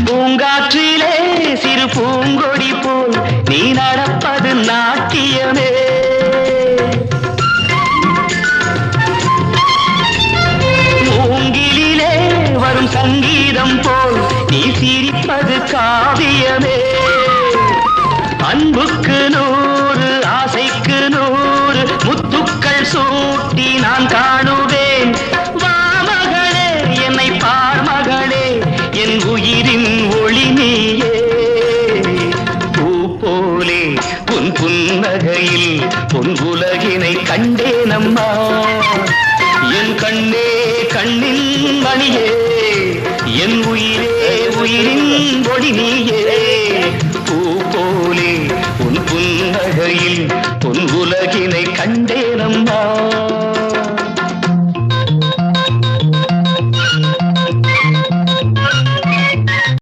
பூங்காற்றிலே சிறு பூங்கொடி போல் நீ நடப்பது நாட்டியமே. மூங்கிலே வரும் சங்கீதம் போல் நீ சிரிப்பது காவியமே. அன்புக்கு 100 ஆசைக்கு 100 முத்துக்கள் சூட்டி நான் காணுவேன். வா மகளே என்னை பார் மகளே என் உயிரின் ஒளி நீயே. பூ போலே உன் புன்னகையில் பொன் உலகினை கண்டேனம்மா. என் கண்ணே கண்ணின் மணியே என் உயிரே உயிரின் ஒளி நீயே. பூ போலே உன் புன்னகையில் பொன் உலகினை கண்டே